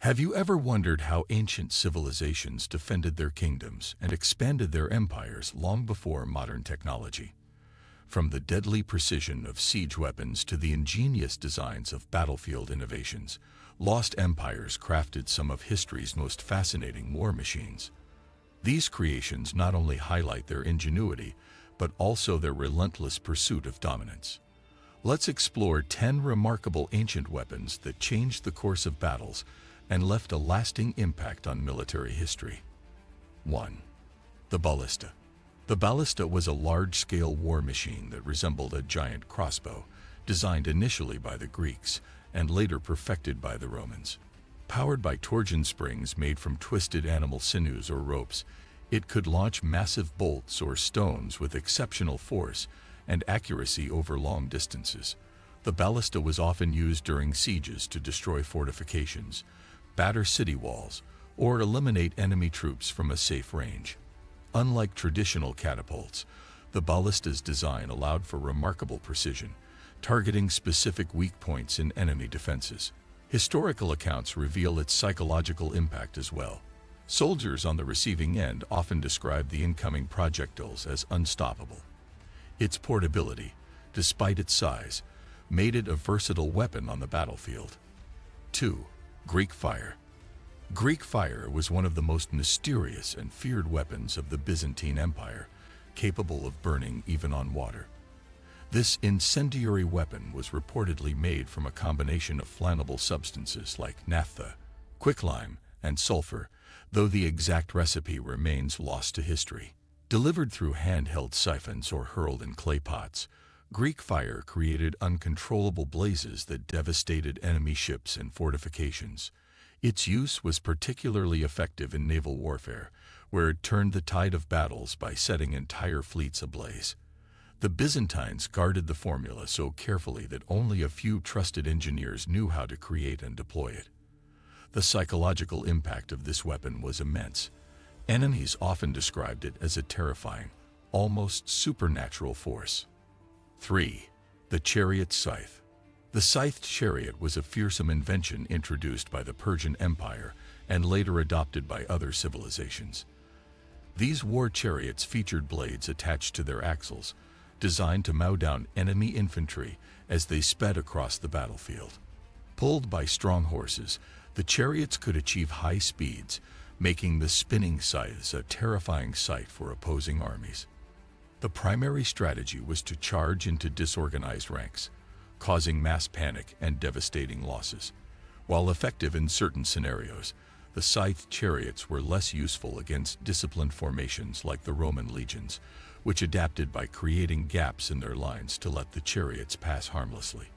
Have you ever wondered how ancient civilizations defended their kingdoms and expanded their empires long before modern technology? From the deadly precision of siege weapons to the ingenious designs of battlefield innovations, lost empires crafted some of history's most fascinating war machines. These creations not only highlight their ingenuity, but also their relentless pursuit of dominance. Let's explore 10 remarkable ancient weapons that changed the course of battles and left a lasting impact on military history. 1. The Ballista. The Ballista was a large-scale war machine that resembled a giant crossbow, designed initially by the Greeks and later perfected by the Romans. Powered by torsion springs made from twisted animal sinews or ropes, it could launch massive bolts or stones with exceptional force and accuracy over long distances. The Ballista was often used during sieges to destroy fortifications, batter city walls, or eliminate enemy troops from a safe range. Unlike traditional catapults, the Ballista's design allowed for remarkable precision, targeting specific weak points in enemy defenses. Historical accounts reveal its psychological impact as well. Soldiers on the receiving end often describe the incoming projectiles as unstoppable. Its portability, despite its size, made it a versatile weapon on the battlefield. 2. Greek fire. Greek fire was one of the most mysterious and feared weapons of the Byzantine Empire, capable of burning even on water. This incendiary weapon was reportedly made from a combination of flammable substances like naphtha, quicklime, and sulfur, though the exact recipe remains lost to history. Delivered through handheld siphons or hurled in clay pots, Greek fire created uncontrollable blazes that devastated enemy ships and fortifications. Its use was particularly effective in naval warfare, where it turned the tide of battles by setting entire fleets ablaze. The Byzantines guarded the formula so carefully that only a few trusted engineers knew how to create and deploy it. The psychological impact of this weapon was immense. Enemies often described it as a terrifying, almost supernatural force. 3. The Chariot Scythe. The scythed chariot was a fearsome invention introduced by the Persian Empire and later adopted by other civilizations. These war chariots featured blades attached to their axles, designed to mow down enemy infantry as they sped across the battlefield. Pulled by strong horses, the chariots could achieve high speeds, making the spinning scythes a terrifying sight for opposing armies. The primary strategy was to charge into disorganized ranks, causing mass panic and devastating losses. While effective in certain scenarios, the scythed chariots were less useful against disciplined formations like the Roman legions, which adapted by creating gaps in their lines to let the chariots pass harmlessly.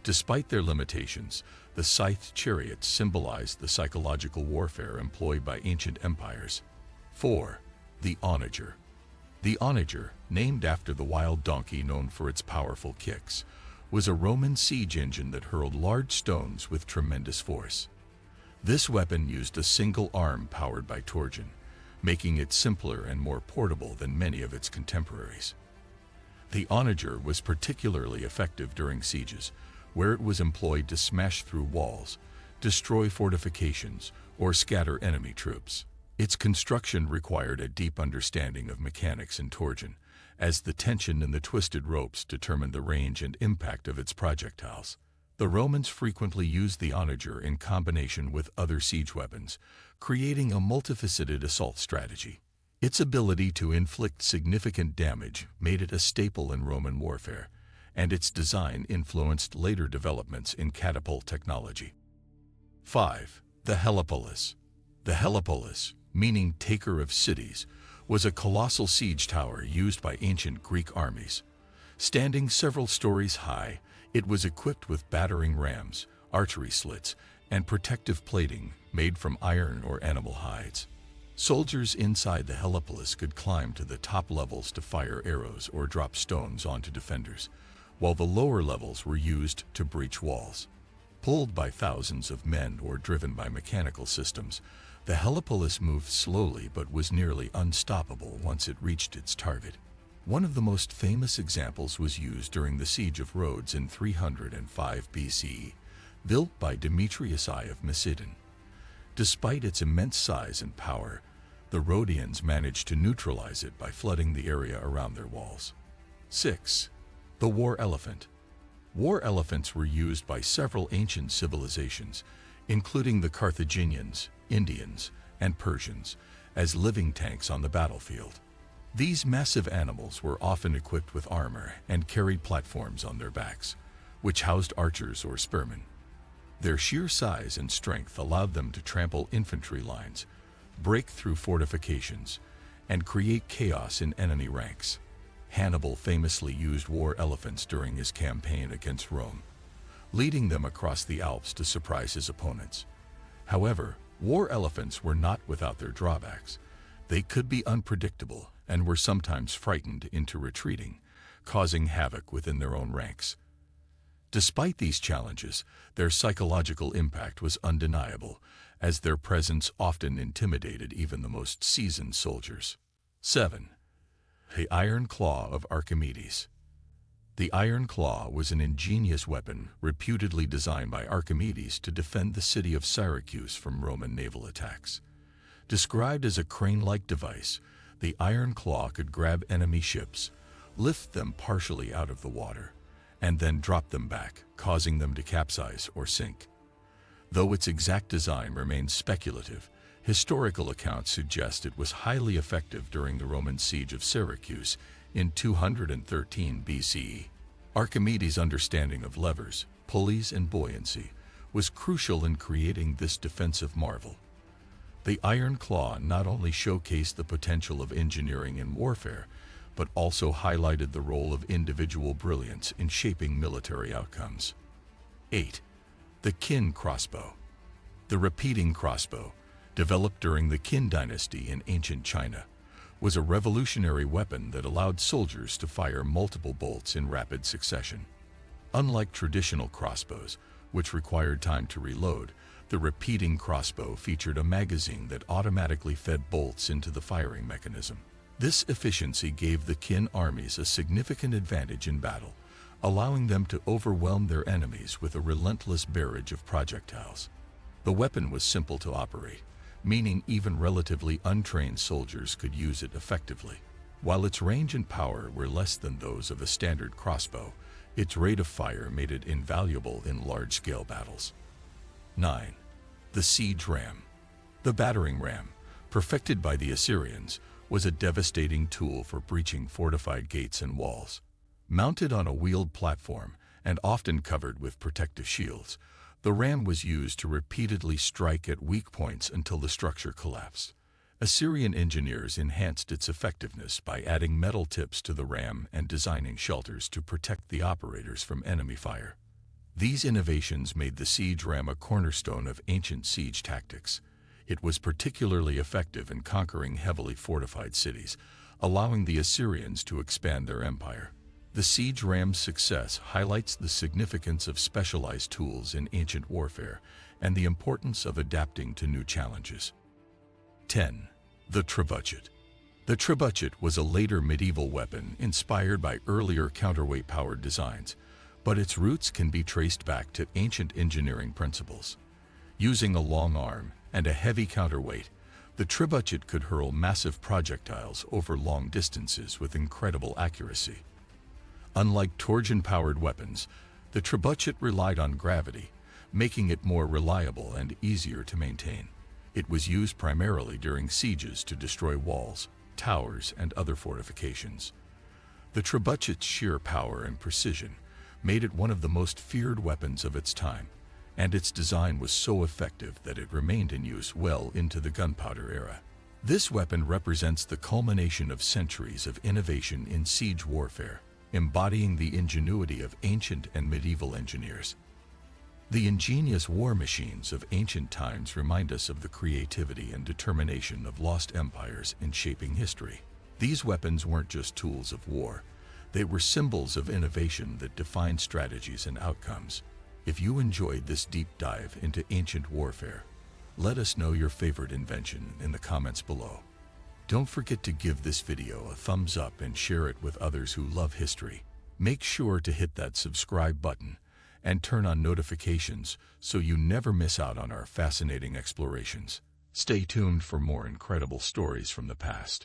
Despite their limitations, the scythed chariots symbolized the psychological warfare employed by ancient empires. 4. The Onager. The onager, named after the wild donkey known for its powerful kicks, was a Roman siege engine that hurled large stones with tremendous force. This weapon used a single arm powered by torsion, making it simpler and more portable than many of its contemporaries. The onager was particularly effective during sieges, where it was employed to smash through walls, destroy fortifications, or scatter enemy troops. Its construction required a deep understanding of mechanics and torsion, as the tension in the twisted ropes determined the range and impact of its projectiles. The Romans frequently used the onager in combination with other siege weapons, creating a multifaceted assault strategy. Its ability to inflict significant damage made it a staple in Roman warfare, and its design influenced later developments in catapult technology. 5. The Helepolis. The Helepolis, meaning taker of cities, was a colossal siege tower used by ancient Greek armies. Standing several stories high, it was equipped with battering rams, archery slits, and protective plating made from iron or animal hides. Soldiers inside the Helepolis could climb to the top levels to fire arrows or drop stones onto defenders, while the lower levels were used to breach walls. Pulled by thousands of men or driven by mechanical systems, the Helepolis moved slowly but was nearly unstoppable once it reached its target. One of the most famous examples was used during the Siege of Rhodes in 305 BCE, built by Demetrius I of Macedon. Despite its immense size and power, the Rhodians managed to neutralize it by flooding the area around their walls. 6. The war elephant. War elephants were used by several ancient civilizations, including the Carthaginians, Indians, and Persians, as living tanks on the battlefield. These massive animals were often equipped with armor and carried platforms on their backs, which housed archers or spearmen. Their sheer size and strength allowed them to trample infantry lines, break through fortifications, and create chaos in enemy ranks. Hannibal famously used war elephants during his campaign against Rome, leading them across the Alps to surprise his opponents. However, war elephants were not without their drawbacks. They could be unpredictable and were sometimes frightened into retreating, causing havoc within their own ranks. Despite these challenges, their psychological impact was undeniable, as their presence often intimidated even the most seasoned soldiers. 7. The Iron Claw of Archimedes. The Iron Claw was an ingenious weapon reputedly designed by Archimedes to defend the city of Syracuse from Roman naval attacks. Described as a crane-like device, the Iron Claw could grab enemy ships, lift them partially out of the water, and then drop them back, causing them to capsize or sink. Though its exact design remains speculative, historical accounts suggest it was highly effective during the Roman siege of Syracuse in 213 BCE. Archimedes' understanding of levers, pulleys, and buoyancy was crucial in creating this defensive marvel. The Iron Claw not only showcased the potential of engineering in warfare, but also highlighted the role of individual brilliance in shaping military outcomes. 8. The Qin Crossbow. The repeating crossbow, developed during the Qin dynasty in ancient China, was a revolutionary weapon that allowed soldiers to fire multiple bolts in rapid succession. Unlike traditional crossbows, which required time to reload, the repeating crossbow featured a magazine that automatically fed bolts into the firing mechanism. This efficiency gave the Qin armies a significant advantage in battle, allowing them to overwhelm their enemies with a relentless barrage of projectiles. The weapon was simple to operate, meaning even relatively untrained soldiers could use it effectively. While its range and power were less than those of a standard crossbow, its rate of fire made it invaluable in large-scale battles. 9. The Siege Ram. The battering ram, perfected by the Assyrians, was a devastating tool for breaching fortified gates and walls. Mounted on a wheeled platform and often covered with protective shields, the ram was used to repeatedly strike at weak points until the structure collapsed. Assyrian engineers enhanced its effectiveness by adding metal tips to the ram and designing shelters to protect the operators from enemy fire. These innovations made the siege ram a cornerstone of ancient siege tactics. It was particularly effective in conquering heavily fortified cities, allowing the Assyrians to expand their empire. The siege ram's success highlights the significance of specialized tools in ancient warfare and the importance of adapting to new challenges. 10. The Trebuchet. The trebuchet was a later medieval weapon inspired by earlier counterweight-powered designs, but its roots can be traced back to ancient engineering principles. Using a long arm and a heavy counterweight, the trebuchet could hurl massive projectiles over long distances with incredible accuracy. Unlike torsion-powered weapons, the trebuchet relied on gravity, making it more reliable and easier to maintain. It was used primarily during sieges to destroy walls, towers, and other fortifications. The trebuchet's sheer power and precision made it one of the most feared weapons of its time, and its design was so effective that it remained in use well into the gunpowder era. This weapon represents the culmination of centuries of innovation in siege warfare, embodying the ingenuity of ancient and medieval engineers. The ingenious war machines of ancient times remind us of the creativity and determination of lost empires in shaping history. These weapons weren't just tools of war, they were symbols of innovation that defined strategies and outcomes. If you enjoyed this deep dive into ancient warfare, let us know your favorite invention in the comments below. Don't forget to give this video a thumbs up and share it with others who love history. Make sure to hit that subscribe button and turn on notifications so you never miss out on our fascinating explorations. Stay tuned for more incredible stories from the past.